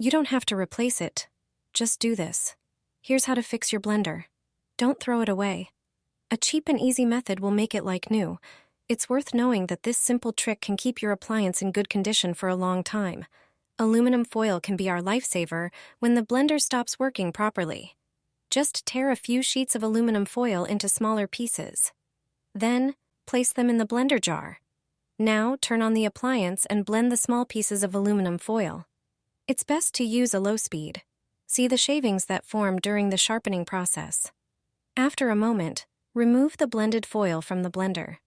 You don't have to replace it. Just do this. Here's how to fix your blender. Don't throw it away. A cheap and easy method will make it like new. It's worth knowing that this simple trick can keep your appliance in good condition for a long time. Aluminum foil can be our lifesaver when the blender stops working properly. Just tear a few sheets of aluminum foil into smaller pieces. Then, place them in the blender jar. Now, turn on the appliance and blend the small pieces of aluminum foil. It's best to use a low speed. See the shavings that form during the sharpening process. After a moment, remove the blended foil from the blender.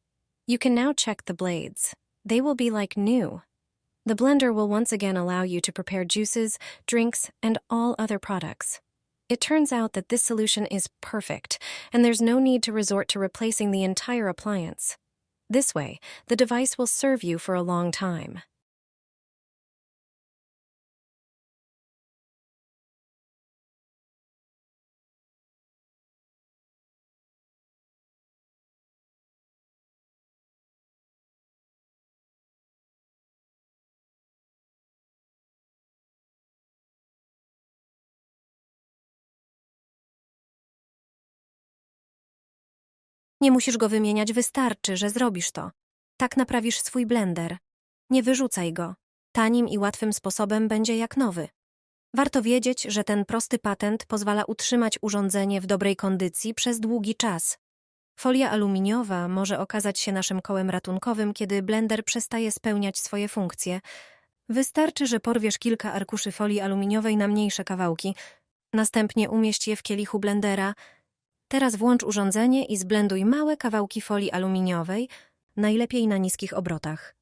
You can now check the blades. They will be like new. The blender will once again allow you to prepare juices, drinks, and all other products. It turns out that this solution is perfect, and there's no need to resort to replacing the entire appliance. This way, the device will serve you for a long time. Nie musisz go wymieniać, wystarczy, że zrobisz to. Tak naprawisz swój blender. Nie wyrzucaj go. Tanim i łatwym sposobem będzie jak nowy. Warto wiedzieć, że ten prosty patent pozwala utrzymać urządzenie w dobrej kondycji przez długi czas. Folia aluminiowa może okazać się naszym kołem ratunkowym, kiedy blender przestaje spełniać swoje funkcje. Wystarczy, że porwiesz kilka arkuszy folii aluminiowej na mniejsze kawałki. Następnie umieść je w kielichu blendera. Teraz włącz urządzenie i zblenduj małe kawałki folii aluminiowej, najlepiej na niskich obrotach.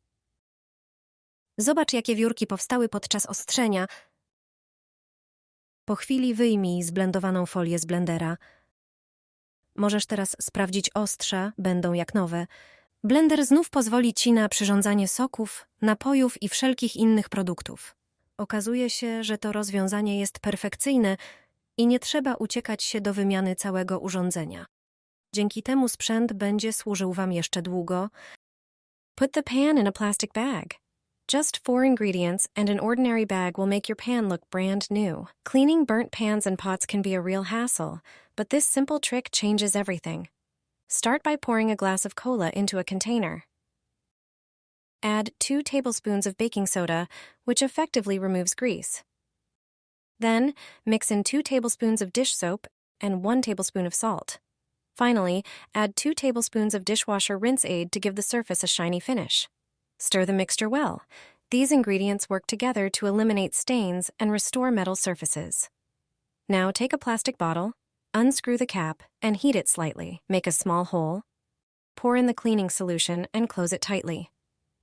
Zobacz, jakie wiórki powstały podczas ostrzenia. Po chwili wyjmij zblendowaną folię z blendera. Możesz teraz sprawdzić ostrza, będą jak nowe. Blender znów pozwoli Ci na przyrządzanie soków, napojów i wszelkich innych produktów. Okazuje się, że to rozwiązanie jest perfekcyjne i nie trzeba uciekać się do wymiany całego urządzenia. Dzięki temu sprzęt będzie służył Wam jeszcze długo. Put the pan in a plastic bag. Just 4 ingredients and an ordinary bag will make your pan look brand new. Cleaning burnt pans and pots can be a real hassle, but this simple trick changes everything. Start by pouring a glass of cola into a container. Add 2 tablespoons of baking soda, which effectively removes grease. Then, mix in 2 tablespoons of dish soap and 1 tablespoon of salt. Finally, add 2 tablespoons of dishwasher rinse aid to give the surface a shiny finish. Stir the mixture well. These ingredients work together to eliminate stains and restore metal surfaces. Now take a plastic bottle, unscrew the cap, and heat it slightly. Make a small hole. Pour in the cleaning solution and close it tightly.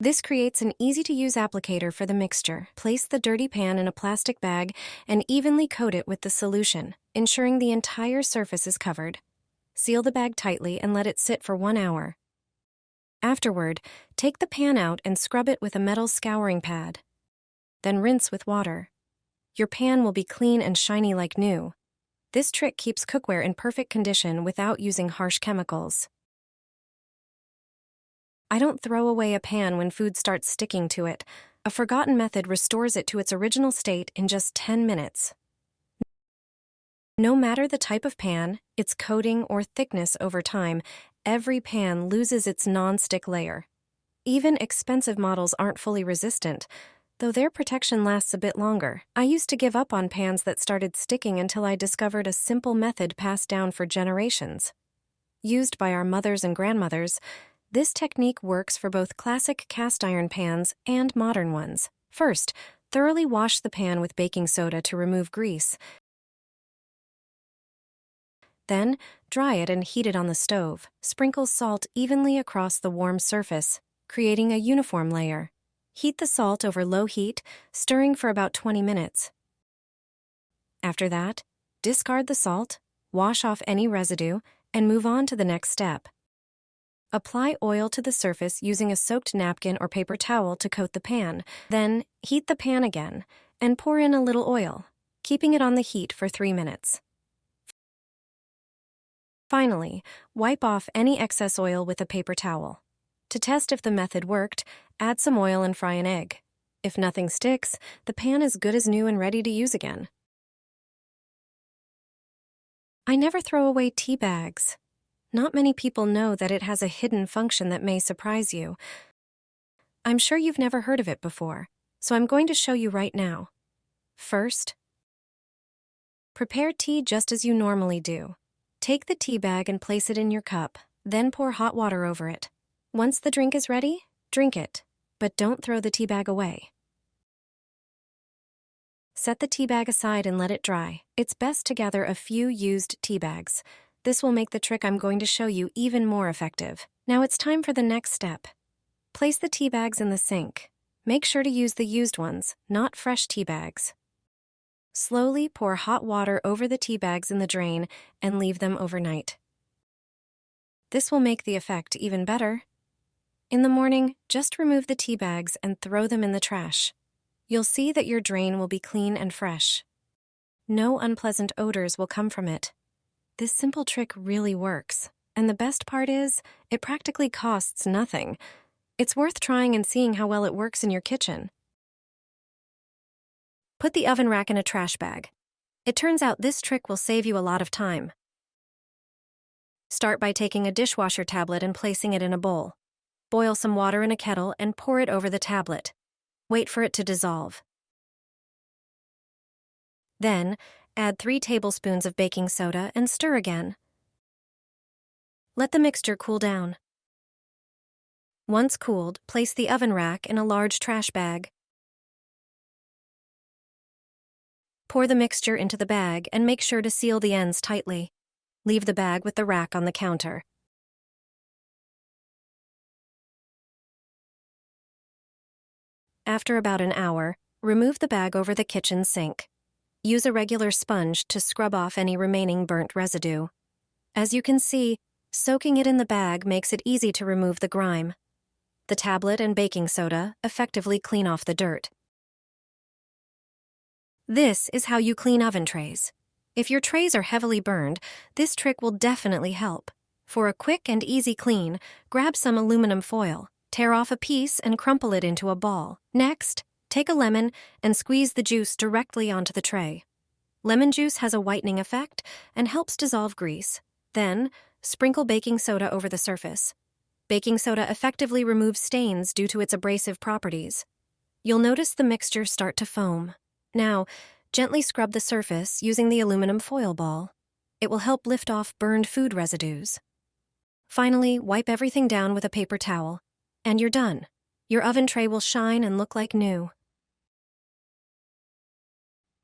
This creates an easy-to-use applicator for the mixture. Place the dirty pan in a plastic bag and evenly coat it with the solution, ensuring the entire surface is covered. Seal the bag tightly and let it sit for 1 hour. Afterward, take the pan out and scrub it with a metal scouring pad. Then rinse with water. Your pan will be clean and shiny like new. This trick keeps cookware in perfect condition without using harsh chemicals. I don't throw away a pan when food starts sticking to it. A forgotten method restores it to its original state in just 10 minutes. No matter the type of pan, its coating, or thickness over time, every pan loses its non-stick layer. Even expensive models aren't fully resistant, though their protection lasts a bit longer. I used to give up on pans that started sticking until I discovered a simple method passed down for generations. Used by our mothers and grandmothers, this technique works for both classic cast iron pans and modern ones. First, thoroughly wash the pan with baking soda to remove grease. Then, dry it and heat it on the stove. Sprinkle salt evenly across the warm surface, creating a uniform layer. Heat the salt over low heat, stirring for about 20 minutes. After that, discard the salt, wash off any residue, and move on to the next step. Apply oil to the surface using a soaked napkin or paper towel to coat the pan. Then, heat the pan again and pour in a little oil, keeping it on the heat for 3 minutes. Finally, wipe off any excess oil with a paper towel. To test if the method worked, add some oil and fry an egg. If nothing sticks, the pan is good as new and ready to use again. I never throw away tea bags. Not many people know that it has a hidden function that may surprise you. I'm sure you've never heard of it before, so I'm going to show you right now. First, prepare tea just as you normally do. Take the tea bag and place it in your cup, then pour hot water over it. Once the drink is ready, drink it, but don't throw the tea bag away. Set the tea bag aside and let it dry. It's best to gather a few used tea bags. This will make the trick I'm going to show you even more effective. Now it's time for the next step. Place the tea bags in the sink. Make sure to use the used ones, not fresh tea bags. Slowly pour hot water over the tea bags in the drain and leave them overnight. This will make the effect even better. In the morning, just remove the tea bags and throw them in the trash. You'll see that your drain will be clean and fresh. No unpleasant odors will come from it. This simple trick really works, and the best part is, it practically costs nothing. It's worth trying and seeing how well it works in your kitchen. Put the oven rack in a trash bag. It turns out this trick will save you a lot of time. Start by taking a dishwasher tablet and placing it in a bowl. Boil some water in a kettle and pour it over the tablet. Wait for it to dissolve. Then, add 3 tablespoons of baking soda and stir again. Let the mixture cool down. Once cooled, place the oven rack in a large trash bag. Pour the mixture into the bag and make sure to seal the ends tightly. Leave the bag with the rack on the counter. After about an hour, remove the bag over the kitchen sink. Use a regular sponge to scrub off any remaining burnt residue. As you can see, soaking it in the bag makes it easy to remove the grime. The tablet and baking soda effectively clean off the dirt. This is how you clean oven trays. If your trays are heavily burned, this trick will definitely help. For a quick and easy clean, grab some aluminum foil. Tear off a piece and crumple it into a ball. Next, take a lemon and squeeze the juice directly onto the tray. Lemon juice has a whitening effect and helps dissolve grease. Then, sprinkle baking soda over the surface. Baking soda effectively removes stains due to its abrasive properties. You'll notice the mixture start to foam. Now, gently scrub the surface using the aluminum foil ball. It will help lift off burned food residues. Finally, wipe everything down with a paper towel. And you're done. Your oven tray will shine and look like new.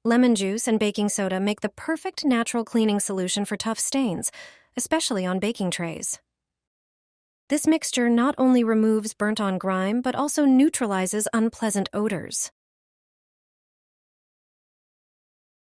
Lemon juice and baking soda make the perfect natural cleaning solution for tough stains, especially on baking trays. This mixture not only removes burnt-on grime, but also neutralizes unpleasant odors.